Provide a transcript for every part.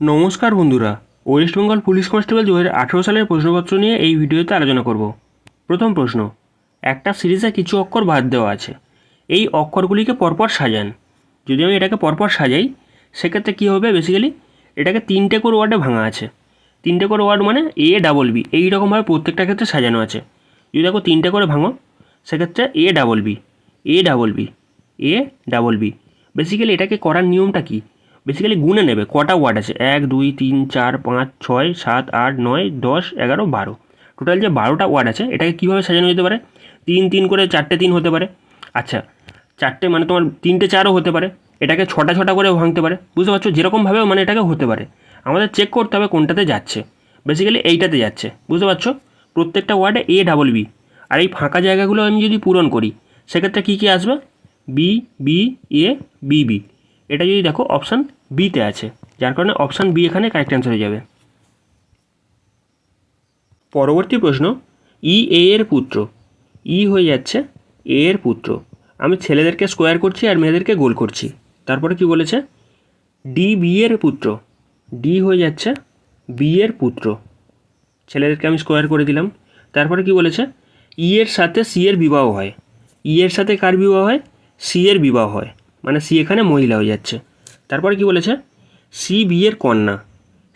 নমস্কার বন্ধুরা, West Bengal police constable 2018 সালের প্রশ্নপত্র নিয়ে এই ভিডিওতে আলোচনা করব। প্রথম প্রশ্ন, একটা সিরিজে কিছু অক্ষর বাদ দেওয়া আছে, এই অক্ষরগুলিকে পরপর সাজান। যদি আমি এটাকে পরপর সাজাই সেক্ষেত্রে কী হবে, বেসিক্যালি এটাকে তিনটে করে ওয়ার্ডে ভাঙা আছে। তিনটে করে ওয়ার্ড মানে এ ডাবল বি, এইরকমভাবে প্রত্যেকটা ক্ষেত্রে সাজানো আছে। যদি দেখো তিনটে করে ভাঙো সেক্ষেত্রে A double B, A double B, A double B. Basically এটাকে করার নিয়মটা কী, বেসিক্যালি গুনে নেবে কটা ওয়ার্ড আছে, 1 2 3 4 5 6 7 8 9 10 11 12, টোটাল যে 12টা ওয়ার্ড আছে এটাকে কীভাবে সাজানো যেতে পারে, 3 3 করে 4টে 3 হতে পারে। আচ্ছা, 4টে মানে তোমার 3টে 4ও হতে পারে, এটাকে 6টা 6টা করে ভাঙতে পারে, বুঝতে পারছো, যেরকমভাবে মানে এটাকে হতে পারে। আমাদের চেক করতে হবে কোনটাতে যাচ্ছে, বেসিক্যালি এইটাতে যাচ্ছে, বুঝতে পারছো। প্রত্যেকটা ওয়ার্ডে এ ডাবল বি, আর এই ফাঁকা জায়গাগুলো আমি যদি পূরণ করি সেক্ষেত্রে কী কী আসবে, B B A B B. এটা যদি দেখো অপশান বিতে আছে, যার কারণে অপশান বি এখানে কারেক্ট অ্যান্সার হয়ে যাবে। পরবর্তী প্রশ্ন, ই এ এর পুত্র, ই হয়ে যাচ্ছে এ এর পুত্র। আমি ছেলেদেরকে স্কোয়ার করছি আর মেয়েদেরকে গোল করছি। তারপরে কি বলেছে, ডি বি এর পুত্র, ডি হয়ে যাচ্ছে বি এর পুত্র, ছেলেদেরকে আমি স্কোয়ার করে দিলাম। তারপরে কি বলেছে, ই এর সাথে সি এর বিবাহ হয়, ই এর সাথে কার বিবাহ হয়, সি এর বিবাহ হয়, মানে সি এখানে মহিলা হয়ে যাচ্ছে। তারপরে কি বলেছে, সি বি এর কন্যা,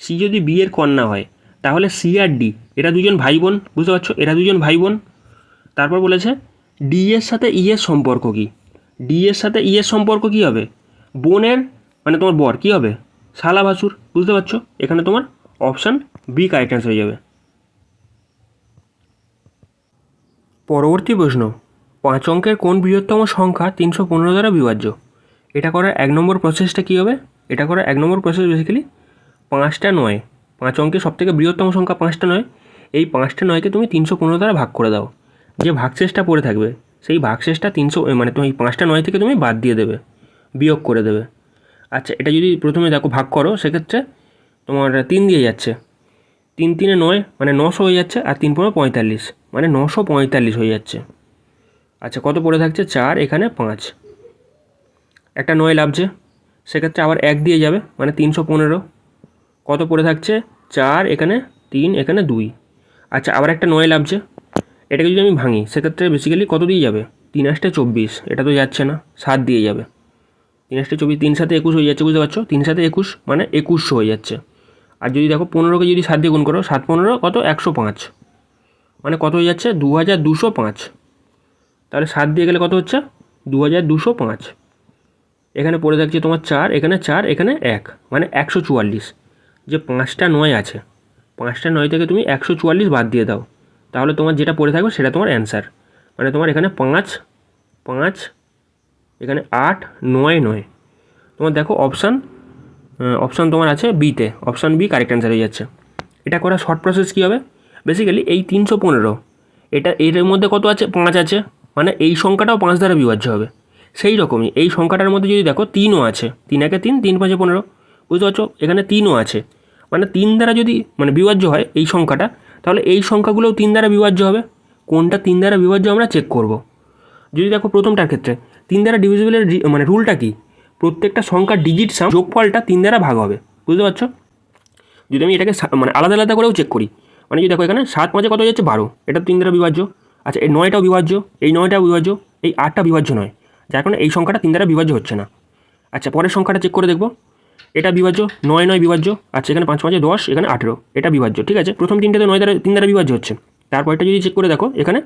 সি যদি বি এর কন্যা হয় তাহলে সি আর ডি এরা দুজন ভাই বোন, বুঝতে পারছো, এরা দুজন ভাই বোন। তারপর বলেছে ডি এর সাথে ই এর সম্পর্ক কী, ডি এর সাথে ই এর সম্পর্ক কী হবে, বোনের মানে তোমার বর কী হবে, শালা ভাসুর, বুঝতে পারছো, এখানে তোমার অপশান বি কারেক্ট অ্যান্সার হয়ে যাবে। পরবর্তী প্রশ্ন, 5 অঙ্কের কোন বৃহত্তম সংখ্যা 315 দ্বারা বিভাজ্য। এটা করার 1 নম্বর প্রসেসটা কী হবে, এটা করার 1 নম্বর প্রসেস বেসিক্যালি 5টা 9, 5 অঙ্কের সবথেকে বৃহত্তম সংখ্যা 5টা 9, এই 5টা 9কে তুমি 315 দ্বারা ভাগ করে দাও। যে ভাগশেষটা পড়ে থাকবে সেই ভাগশেষটা 300 মানে তুমি 5টা 9 থেকে তুমি বাদ দিয়ে দেবে, বিয়োগ করে দেবে। আচ্ছা, এটা যদি প্রথমে দেখো ভাগ করো সেক্ষেত্রে তোমার 3 দিয়ে যাচ্ছে, 3 3 9 মানে 900 হয়ে যাচ্ছে, আর 3 15 45 মানে 945 হয়ে যাচ্ছে। আচ্ছা, কত পড়ে থাকছে, 4, এখানে 5, একটা 9 লাভছে, সেক্ষেত্রে আবার 1 দিয়ে যাবে মানে 315, কত পড়ে থাকছে, 4, এখানে 3, এখানে 2। আচ্ছা, আবার একটা 9 লাভছে, এটাকে যদি আমি ভাঙি সেক্ষেত্রে বেসিক্যালি কত দিয়ে যাবে, 3 8 24, এটা তো যাচ্ছে না, 7 দিয়ে যাবে, 3 8 24, 3 7 21 হয়ে যাচ্ছে, বুঝতে পারছো, 3 7 21 মানে 2100 হয়ে যাচ্ছে। আর যদি দেখো 15কে যদি 7 দিয়ে গুণ করো, 7 15 কত, 105, মানে কত হয়ে যাচ্ছে, 2205। তাহলে 7 দিয়ে গেলে কত হচ্ছে, 2205। এখানে পড়ে থাকছে তোমার 4, এখানে 4, এখানে 1 মানে 144। যে 5টা 9 আছে, 5টা 9 থেকে তুমি 144 বাদ দিয়ে দাও, তাহলে তোমার যেটা পড়ে থাকবে সেটা তোমার অ্যান্সার। মানে তোমার এখানে 5 5, এখানে 8 9 9, তোমার দেখো অপশান তোমার আছে বিতে, অপশান বি কারেক্ট অ্যান্সার হয়ে যাচ্ছে। এটা করা শর্ট প্রসেস কী হবে, বেসিক্যালি এই 315, এটা এর মধ্যে কত আছে, 5 আছে, মানে এই সংখ্যাটাও 5 দ্বারা বিভাজ্য হবে। সেই রকমই এই সংখ্যাটার মধ্যে যদি দেখো 3ও আছে, 3 একে 3, 3 5 15, বুঝতে পারছো, এখানে 3ও আছে, মানে 3 দ্বারা যদি মানে বিভাজ্য হয় এই সংখ্যাটা, তাহলে এই সংখ্যাগুলোও 3 দ্বারা বিভাজ্য হবে। কোনটা 3 দ্বারা বিভাজ্য আমরা চেক করব। যদি দেখো প্রথমটার ক্ষেত্রে 3 দ্বারা ডিভিজিবলের মানে রুলটা কি, প্রত্যেকটা সংখ্যার ডিজিট সাম যোগফলটা 3 দ্বারা ভাগ হবে, বুঝতে পারছো। যদি আমি এটাকে মানে আলাদা আলাদা করেও চেক করি, মানে যদি দেখো এখানে 7 5 কত হয়ে যাচ্ছে, 12, এটা 3 দ্বারা বিভাজ্য। আচ্ছা, এই 9টাও বিভাজ্য, এই 9টাও বিভাজ্য, এই 8টা বিভাজ্য নয়, যার কারণে এই সংখ্যাটা 3 দ্বারা বিভাজ্য হচ্ছে না। আচ্ছা, পরের সংখ্যাটা চেক করে দেখবো, এটা বিভাজ্য, 9 9 বিভাজ্য। আচ্ছা, এখানে 5 5 10, এখানে 18, এটা বিভাজ্য, ঠিক আছে, প্রথম 3টেতে 9 দ্বারা 3 দ্বারা বিভাজ্য হচ্ছে। তারপরটা যদি চেক করে দেখো, এখানে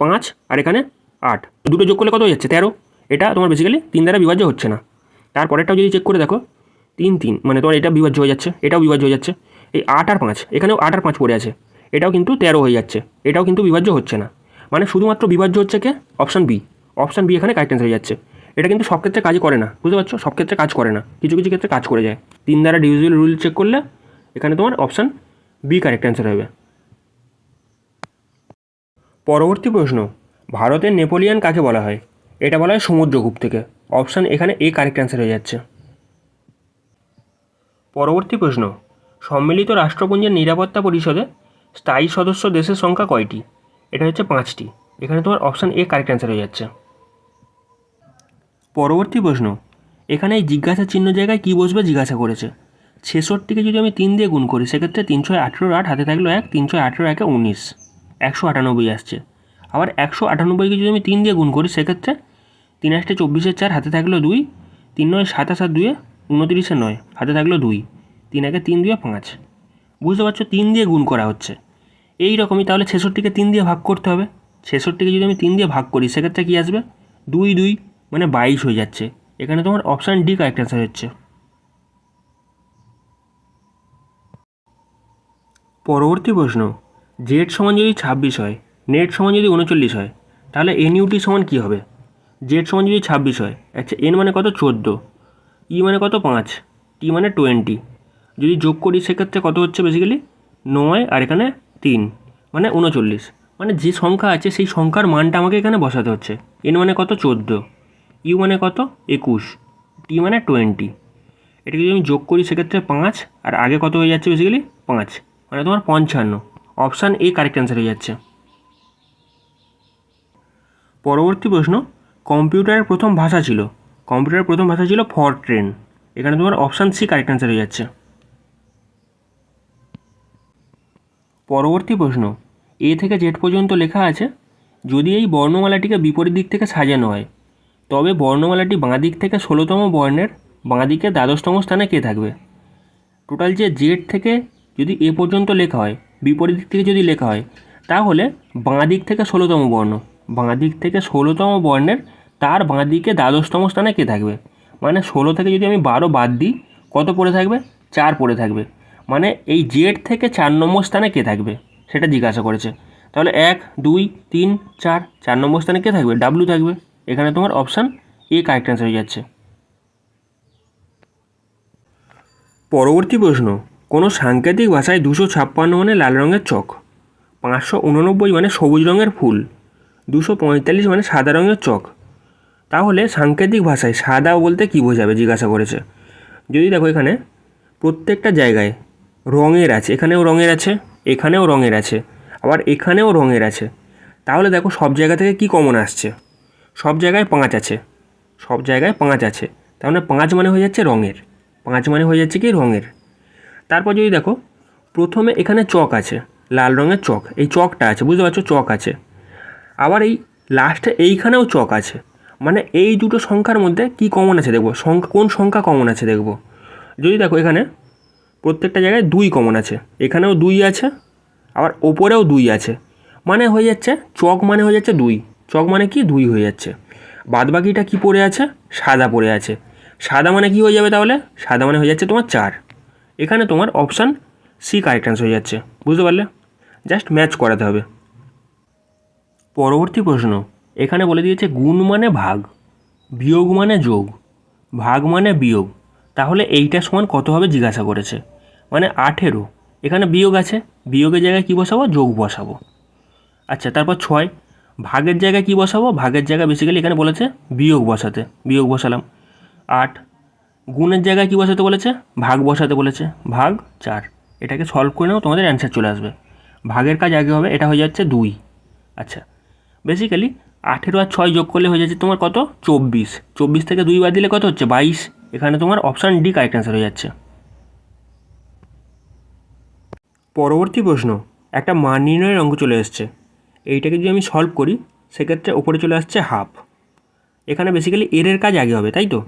5 আর এখানে 8, দুটো যোগ করলে কত হয়ে যাচ্ছে, 13, এটা তোমার বেসিক্যালি 3 দ্বারা বিভাজ্য হচ্ছে না। তারপরেরটাও যদি চেক করে দেখো, 3 3 মানে তোমার এটা বিভাজ্য হয়ে যাচ্ছে, এটাও বিভাজ্য হয়ে যাচ্ছে। এই 8 আর 5, এখানেও 8 আর 5 পড়ে আছে, এটাও কিন্তু 13 হয়ে যাচ্ছে, এটাও কিন্তু বিভাজ্য হচ্ছে না। মানে শুধুমাত্র বিভাজ্য হচ্ছে কে, অপশান বি, অপশান বি এখানে কারেক্ট অ্যান্সার হয়ে যাচ্ছে। এটা কিন্তু সব ক্ষেত্রে কাজ করে না, বুঝতে পারছো, সব ক্ষেত্রে কাজ করে না, কিছু কিছু ক্ষেত্রে কাজ করে যায়। 3 দ্বারা ডিভিজিবল রুল চেক করলে এখানে তোমার অপশান বি কারেক্ট অ্যান্সার হবে। পরবর্তী প্রশ্ন, ভারতের নেপোলিয়ান কাকে বলা হয়, এটা বলা হয় সমুদ্রগুপ্ত থেকে, অপশান এখানে এ কারেক্ট অ্যান্সার হয়ে যাচ্ছে। পরবর্তী প্রশ্ন, সম্মিলিত রাষ্ট্রপুঞ্জের নিরাপত্তা পরিষদে স্থায়ী সদস্য দেশের সংখ্যা কয়টি, এটা হচ্ছে 5টি, এখানে তোমার অপশান এ কারেক্ট অ্যান্সার হয়ে যাচ্ছে। পরবর্তী প্রশ্ন, এখানে এই জিজ্ঞাসা চিহ্ন জায়গায় কী বসবে জিজ্ঞাসা করেছে, ছেষট্টিকে যদি আমি 3 দিয়ে গুণ করি সেক্ষেত্রে 318 8 হাতে থাকলো 1, 318 1 19, 198 আসছে। আবার 198কে যদি আমি 3 দিয়ে গুণ করি সেক্ষেত্রে 3 8 24 4 হাতে থাকলো 2, 3 9 27 আর 2 29 9 হাতে থাকলো 2, 3 1 3 2 5। বুঝতে পারছো 3 দিয়ে গুণ করা হচ্ছে। এই রকমই তাহলে 66কে 3 দিয়ে ভাগ করতে হবে। 66কে যদি আমি 3 দিয়ে ভাগ করি সেক্ষেত্রে কী আসবে, 2 2 মানে 22 হয়ে যাচ্ছে। এখানে তোমার অপশান ডি কারেক্ট অ্যান্সার হচ্ছে। পরবর্তী প্রশ্ন, জেড সমান যদি 26 হয়, নেট সমান যদি 39 হয়, তাহলে এনইউটি সমান কী হবে? জেড সমান যদি 26 হয়, আচ্ছা এন মানে কত 14, ই মানে কত 5, টি মানে 20, যদি যোগ করি সেক্ষেত্রে কত হচ্ছে বেসিক্যালি 9 আর এখানে 3 মানে 39, মানে যে সংখ্যা আছে সেই সংখ্যার মানটা আমাকে এখানে বসাতে হচ্ছে। এন মানে কত 14, ইউ মানে কত 21, টি মানে 20, এটাকে যদি আমি যোগ করি সেক্ষেত্রে 5 আর আগে কত হয়ে যাচ্ছে বেসিক্যালি 5 মানে তোমার 55। অপশান এ কারেক্ট অ্যান্সার হয়ে যাচ্ছে। পরবর্তী প্রশ্ন, কম্পিউটারের প্রথম ভাষা ছিল ফরট্রেন। এখানে তোমার অপশান সি কারেক্ট অ্যান্সার হয়ে যাচ্ছে। পরবর্তী প্রশ্ন, এ থেকে জেড পর্যন্ত লেখা আছে, যদি এই বর্ণমালাটিকে বিপরীত দিক থেকে সাজানো হয় তবে বর্ণমালাটি বাঁ দিক থেকে 16তম বর্ণের বাঁ দিকে 12তম স্থানে কে থাকবে? টোটাল যে জেড থেকে যদি এ পর্যন্ত লেখা হয়, বিপরীত দিক থেকে যদি লেখা হয়, তাহলে বাঁ দিক থেকে 16তম বর্ণ, বাঁ দিক থেকে 16তম বর্ণের তার বাঁ দিকে 12তম স্থানে কে থাকবে? মানে 16 থেকে যদি আমি 12 বাদ দিই কত পড়ে থাকবে, 4 পড়ে থাকবে। মানে এই জেড থেকে 4 নম্বর স্থানে কে থাকবে সেটা জিজ্ঞাসা করেছে। তাহলে 1 2 3 4, 4 নম্বর স্থানে কে থাকবে, ডাব্লু থাকবে। এখানে তোমার অপশান এ কারেক্ট অ্যান্সার হয়ে যাচ্ছে। পরবর্তী প্রশ্ন, কোনো সাংকেতিক ভাষায় 256 মানে লাল রঙের চক, 589 মানে সবুজ রঙের ফুল, 245 মানে সাদা রঙের চক। তাহলে সাংকেতিক ভাষায় সাদা বলতে কী বোঝাবে জিজ্ঞাসা করেছে। যদি দেখো এখানে প্রত্যেকটা জায়গায় রঙের আছে, এখানেও রঙের আছে, এখানেও রঙের আছে, আবার এখানেও রঙের আছে, তাহলে দেখো সব জায়গা থেকে কি কমন আসছে, সব জায়গায় 5 আছে, সব জায়গায় 5 আছে, তার মানে 5 মানে হয়ে যাচ্ছে রঙের, 5 মানে হয়ে যাচ্ছে কি রঙের। তারপর যদি দেখো প্রথমে এখানে চক আছে, লাল রঙের চক, এই চকটা আছে, বুঝতে পারছো চক আছে, আবার এই লাস্টে এইখানেও চক আছে, মানে এই দুটো সংখ্যার মধ্যে কি কমন আছে দেখবো, কোন সংখ্যা কমন আছে দেখবো। যদি দেখো এখানে প্রত্যেকটা জায়গায় 2 কমন আছে, এখানেও 2 আছে, আবার ওপরেও 2 আছে, মানে হয়ে যাচ্ছে চক মানে হয়ে যাচ্ছে 2, চক মানে কি 2 হয়ে যাচ্ছে। বাদবাকিটা কি পড়ে আছে, সাদা পড়ে আছে, সাদা মানে কি হয়ে যাবে তাহলে, সাদা মানে হয়ে যাচ্ছে তোমার 4। এখানে তোমার অপশান সি কারেক্ট অ্যান্সার হয়ে যাচ্ছে, বুঝতে পারলে, জাস্ট ম্যাচ করাতে হবে। পরবর্তী প্রশ্ন, এখানে বলে দিয়েছে গুণ মানে ভাগ, বিয়োগ মানে যোগ, ভাগ মানে বিয়োগ, তাহলে এইটা সমান কত হবে জিজ্ঞাসা করেছে। মানে 18, এখানে বিয়োগ আছে, বিয়োগের জায়গায় কী বসাবো, যোগ বসাবো। আচ্ছা তারপর 6, ভাগের জায়গায় কী বসাবো, ভাগের জায়গায় বেসিক্যালি এখানে বলেছে বিয়োগ বসাতে, বিয়োগ বসালাম। 8, গুণের জায়গায় কী বসাতে বলেছে, ভাগ বসাতে বলেছে, ভাগ 4। এটাকে সলভ করে নাও, তোমাদের অ্যান্সার চলে আসবে। ভাগের কাজ আগে হবে, এটা হয়ে যাচ্ছে 2। আচ্ছা বেসিক্যালি 18 আর 6 যোগ করলে হয়ে যাচ্ছে তোমার কত, 24, 24 থেকে 2 বাদ দিলে কত হচ্ছে 22। এখানে তোমার অপশান ডি কারেক্ট অ্যান্সার হয়ে যাচ্ছে। পরবর্তী প্রশ্ন, একটা মান নির্ণয়ের অঙ্ক চলে এসছে, এইটাকে যদি আমি সলভ করি সেক্ষেত্রে ওপরে চলে আসছে হাফ। এখানে বেসিক্যালি এর কাজ আগে হবে, তাই তো,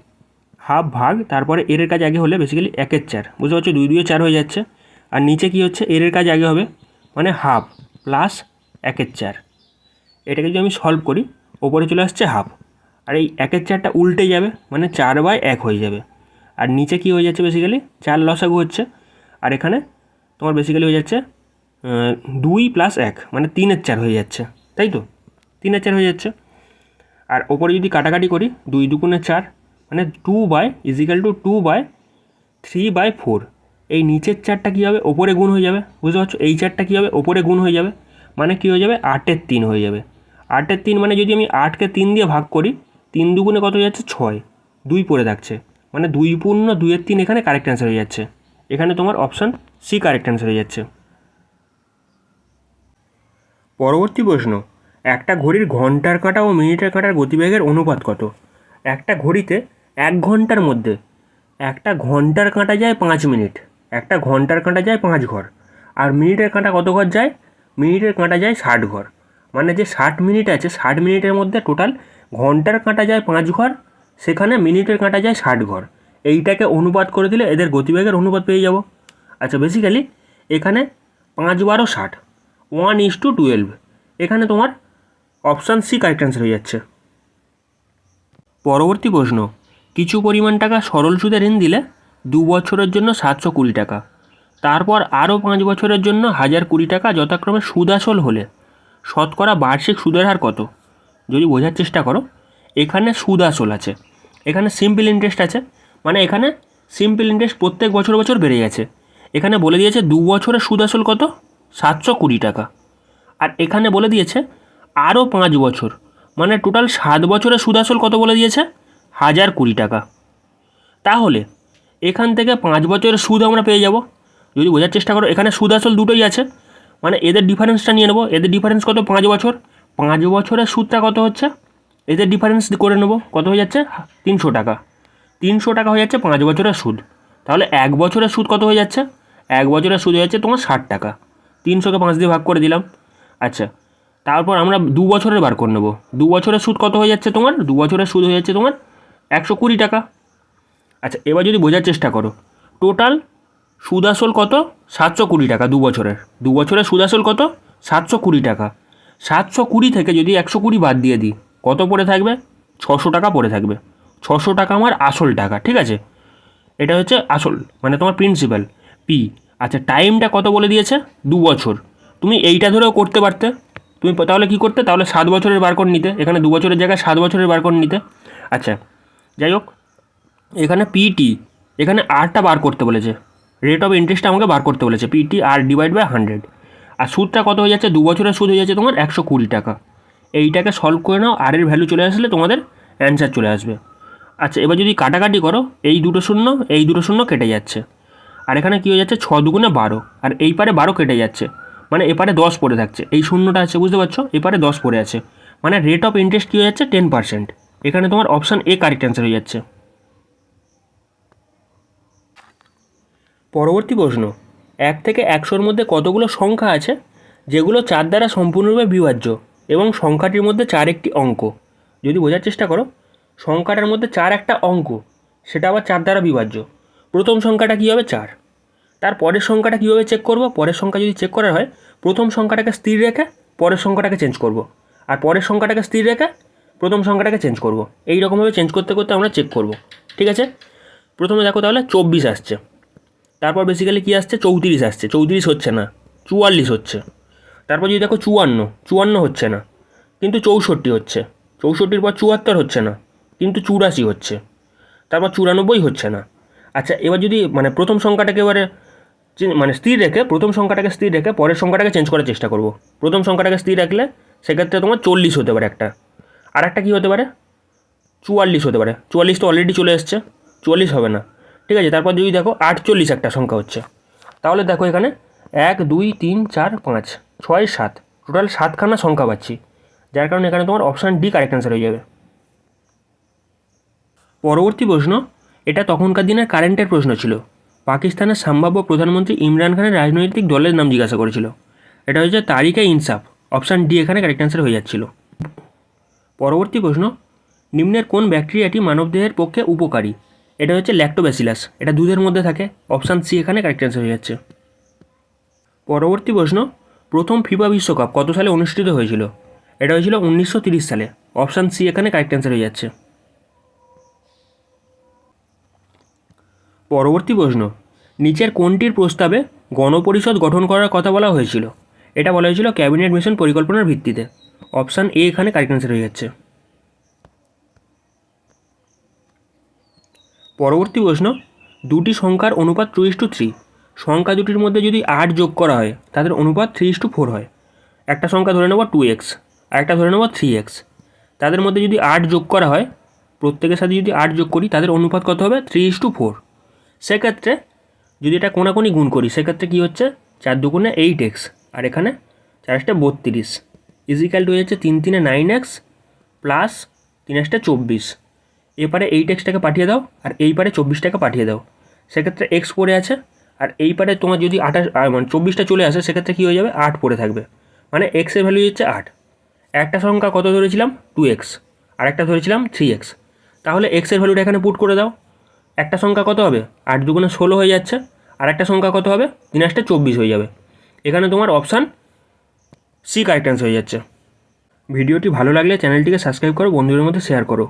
হাফ ভাগ, তারপরে এর কাজ আগে হলে বেসিক্যালি 1/4, বুঝতে পারছো 2 2 4 হয়ে যাচ্ছে। আর নিচে কী হচ্ছে, এর কাজ আগে হবে, মানে হাফ প্লাস 1/4। এটাকে যদি আমি সলভ করি ওপরে চলে আসছে হাফ, আর এই 1/4টা উল্টে যাবে, মানে 4/1 হয়ে যাবে। আর নিচে কী হয়ে যাচ্ছে বেসিক্যালি 4 লসাগু হচ্ছে, আর এখানে তোমার বেসিক্যালি হয়ে যাচ্ছে 2 + 1 মানে 3/4 হয়ে যাচ্ছে, তাই তো 3/4 হয়ে যাচ্ছে। আর ওপরে যদি কাটাকাটি করি 2 2 4 মানে 2/3/4। এই নিচের 4টা কী হবে, ওপরে গুণ হয়ে যাবে, বুঝতে পারছো, এই 4টা কী হবে, ওপরে গুণ হয়ে যাবে, মানে কী হয়ে যাবে 8/3 হয়ে যাবে। 8/3 মানে যদি আমি 8কে 3 দিয়ে ভাগ করি, 3 2 কত হয়ে যাচ্ছে 6, 2 পড়ে থাকছে, মানে 2/2/3 এখানে কারেক্ট অ্যান্সার হয়ে যাচ্ছে। এখানে তোমার অপশান সি কারেক্ট অ্যান্সার হয়ে যাচ্ছে। পরবর্তী প্রশ্ন, একটা ঘড়ির ঘন্টার কাঁটা ও মিনিটের কাঁটার গতিবেগের অনুপাত কত? একটা ঘড়িতে 1 ঘন্টার মধ্যে একটা ঘন্টার কাঁটা যায় 5 মিনিট, একটা ঘন্টার কাঁটা যায় 5 ঘর, আর মিনিটের কাঁটা কত ঘর যায়? মিনিটের কাঁটা যায় 60 ঘর। মানে যে 60 মিনিট আছে, 60 মিনিটের মধ্যে টোটাল ঘন্টার কাঁটা যায় 5 ঘর, সেখানে মিনিটের কাঁটা যায় 60 ঘর। এইটাকে অনুপাত করে দিলে এদের গতিবেগের অনুপাত পেয়ে যাব। আচ্ছা, বেসিক্যালি এখানে 5 12 60, 1:12। এখানে তোমার অপশান সি কারেক্ট অ্যান্সার হয়ে যাচ্ছে। পরবর্তী প্রশ্ন, কিছু পরিমাণ টাকা সরল সুদে ঋণ দিলে 2 বছরের জন্য 720 টাকা, তারপর আরও 5 বছরের জন্য 1020 টাকা যথাক্রমে সুদ আসল হলে শতকরা বার্ষিক সুদের হার কত? যদি বোঝার চেষ্টা করো, এখানে সুদ আসল আছে, এখানে সিম্পল ইন্টারেস্ট আছে, মানে এখানে সিম্পল ইন্টারেস্ট প্রত্যেক বছর বছর বেড়ে গেছে। এখানে বলে দিয়েছে 2 বছরের সুদ আসল কত? 720 টাকা। আর এখানে বলে দিয়েছে আরও 5 বছর, মানে টোটাল 7 বছরের সুদ আসল কত বলে দিয়েছে? 1020 টাকা। তাহলে এখান থেকে 5 বছরের সুদ আমরা পেয়ে যাব। যদি বোঝার চেষ্টা করো, এখানে সুদ আসল দুটোই আছে, মানে এদের ডিফারেন্সটা নিয়ে নেবো। এদের ডিফারেন্স কত? 5 বছর। 5 বছরের সুদটা কত হচ্ছে? এদের ডিফারেন্স করে নেবো, কত হয়ে যাচ্ছে? 300 টাকা। 300 টাকা হয়ে যাচ্ছে 5 বছরের সুদ। তাহলে 1 বছরের সুদ কত হয়ে যাচ্ছে? 1 বছরের সুদ হয়ে যাচ্ছে তোমার 60 টাকা। 300কে 5 দিয়ে ভাগ করে দিলাম। আচ্ছা, তারপর আমরা 2 বছরের বার করে নেবো। 2 বছরের সুদ কত হয়ে যাচ্ছে তোমার? 2 বছরের সুদ হয়ে যাচ্ছে তোমার 120 টাকা। আচ্ছা, এবার যদি বোঝার চেষ্টা করো, টোটাল সুদ আসল কত? 720 টাকা 2 বছরের। 2 বছরের সুদ আসল কত? 720 টাকা। 720 থেকে যদি 120 বাদ দিয়ে দিই, কত পড়ে থাকবে? 600 টাকা পড়ে থাকবে। 600 টাকা আমার আসল টাকা, ঠিক আছে? এটা হচ্ছে আসল, মানে তোমার প্রিন্সিপাল পি। আচ্ছা, টাইমটা কত বলে দিয়েছে? 2 বছর। তুমি এইটা ধরেও করতে পারতে। তুমি তাহলে কী করতে? তাহলে 7 বছরের বার করে নিতে, এখানে 2 বছরের জায়গায় 7 বছরের বার করে নিতে। আচ্ছা, যাই হোক, এখানে পিটি, এখানে আরটা বার করতে বলেছে, রেট অফ ইন্টারেস্টটা আমাকে বার করতে বলেছে, পিটি আর ডিভাইড বাই 100। আর সুদটা কত হয়ে যাচ্ছে? 2 বছরের সুদ হয়ে যাচ্ছে তোমার 120 টাকা। এইটাকে সলভ করে নাও, আর এর ভ্যালু চলে আসলে তোমাদের অ্যান্সার চলে আসবে। আচ্ছা, এবার যদি কাটাকাটি করো, এই দুটো শূন্য এই দুটো শূন্য কেটে যাচ্ছে, আর এখানে কী হয়ে যাচ্ছে? 6 দুগুণে 12, আর এই পারে 12 কেটে যাচ্ছে, মানে এপারে 10 পড়ে থাকছে। এই শূন্যটা আছে, বুঝতে পারছো? এপারে 10 পড়ে আছে, মানে রেট অফ ইন্টারেস্ট কী হয়ে যাচ্ছে? 10%। এখানে তোমার অপশান এ কারেক্ট অ্যান্সার হয়ে যাচ্ছে। পরবর্তী প্রশ্ন, 1 থেকে 100-র মধ্যে কতগুলো সংখ্যা আছে যেগুলো 4 দ্বারা সম্পূর্ণরূপে বিভাজ্য এবং সংখ্যাটির মধ্যে 4 একটি অঙ্ক? যদি বোঝার চেষ্টা করো, সংখ্যাটার মধ্যে 4 একটা অঙ্ক, সেটা আবার 4 দ্বারা বিভাজ্য। প্রথম সংখ্যাটা কী হবে? 4। তার পরের সংখ্যাটা কীভাবে চেক করব? পরের সংখ্যা যদি চেক করা হয়, প্রথম সংখ্যাটাকে স্থির রেখে পরের সংখ্যাটাকে চেঞ্জ করব, আর পরের সংখ্যাটাকে স্থির রেখে প্রথম সংখ্যাটাকে চেঞ্জ করব। এই রকমভাবে চেঞ্জ করতে করতে আমরা চেক করব, ঠিক আছে? প্রথমে দেখো, তাহলে 24 আসছে, তারপর বেসিক্যালি কী আসছে? 34 আসছে, 34 হচ্ছে না, 44 হচ্ছে। তারপর যদি দেখো 54, 54 হচ্ছে না, কিন্তু 64 হচ্ছে। 64-র পর 74 হচ্ছে না, কিন্তু 84 হচ্ছে। তারপর 94 হচ্ছে না। আচ্ছা, এবার যদি মানে প্রথম সংখ্যাটাকে এবারে মানে স্থির রেখে, প্রথম সংখ্যাটাকে স্থির রেখে পরের সংখ্যাটাকে চেঞ্জ করার চেষ্টা করব। প্রথম সংখ্যাটাকে স্থির রাখলে সেক্ষেত্রে তোমার 40 হতে পারে একটা, আর একটা কী হতে পারে? 44 হতে পারে। 44 তো অলরেডি চলে এসছে, 44 হবে না, ঠিক আছে? তারপর যদি দেখো 48 একটা সংখ্যা হচ্ছে, তাহলে দেখো এখানে 1 2 3 4 5 6 7, টোটাল 7খানা সংখ্যা পাচ্ছি, যার কারণে এখানে তোমার অপশান ডি কারেক্ট অ্যান্সার হয়ে যাবে। পরবর্তী প্রশ্ন, এটা তখনকার দিনের কারেন্টের প্রশ্ন ছিল। পাকিস্তানের সম্ভাব্য প্রধানমন্ত্রী ইমরান খানের রাজনৈতিক দলের নাম জিজ্ঞাসা করেছিল। এটা হচ্ছে তারিকে ইনসাফ, অপশান ডি এখানে কারেক্ট অ্যান্সার হয়ে যাচ্ছিল। পরবর্তী প্রশ্ন, নিম্নের কোন ব্যাকটেরিয়াটি মানবদেহের পক্ষে উপকারী? এটা হচ্ছে ল্যাক্টোব্যাসিলাস, এটা দুধের মধ্যে থাকে, অপশান সি এখানে কারেক্ট অ্যান্সার হয়ে যাচ্ছে। পরবর্তী প্রশ্ন, প্রথম ফিফা বিশ্বকাপ কত সালে অনুষ্ঠিত হয়েছিল? এটা হয়েছিল 1930 সালে, অপশান সি এখানে কারেক্ট অ্যান্সার হয়ে যাচ্ছে। পরবর্তী প্রশ্ন, নিচের কোনটির প্রস্তাবে গণপরিষদ গঠন করার কথা বলা হয়েছিল? এটা বলা হয়েছিল ক্যাবিনেট মিশন পরিকল্পনার ভিত্তিতে, অপশান এ এখানে কারেক্ট অ্যান্সার হয়ে যাচ্ছে। পরবর্তী প্রশ্ন, দুটি সংখ্যার অনুপাত 2:3, সংখ্যা দুটির মধ্যে যদি 8 যোগ করা হয় তাদের অনুপাত 3:4 হয়। একটা সংখ্যা ধরে নেব 2x, আর একটা ধরে নেব 3x, তাদের মধ্যে যদি 8 যোগ করা হয়, প্রত্যেকের সাথে যদি 8 যোগ করি, তাদের অনুপাত কত হবে? 3:4। সেক্ষেত্রে যদি এটা কোনাকুনি গুণ করি, সেক্ষেত্রে কী হচ্ছে? 4 দুগুণে 8x, আর এখানে 4 32, ইজিক্যাল টু হয়ে যাচ্ছে 3 3 9x প্লাস 3 24। এপারে 8x পাঠিয়ে দাও আর এই পারে 24 পাঠিয়ে দাও, সেক্ষেত্রে এক্স পড়ে আছে। আর এই পারে তোমার যদি 24টা চলে আসে সেক্ষেত্রে কী হয়ে যাবে, 8 পড়ে থাকবে, মানে এক্সের ভ্যালু হচ্ছে 8। একটা সংখ্যা কত ধরেছিলাম, 2x, আর একটা ধরেছিলাম 3x। তাহলে এক্সের ভ্যালুটা এখানে পুট করে দাও। একটা সংখ্যা কত হবে, 8 দুগুণে 16 হয়ে যাচ্ছে, আর একটা সংখ্যা কত হবে, 3 8 24 হয়ে যাবে। এখানে তোমার অপশান সি কারেক্ট অ্যান্সার হয়ে যাচ্ছে। ভিডিওটি ভালো লাগলে চ্যানেলটিকে সাবস্ক্রাইব করো, বন্ধুদের মধ্যে শেয়ার করো।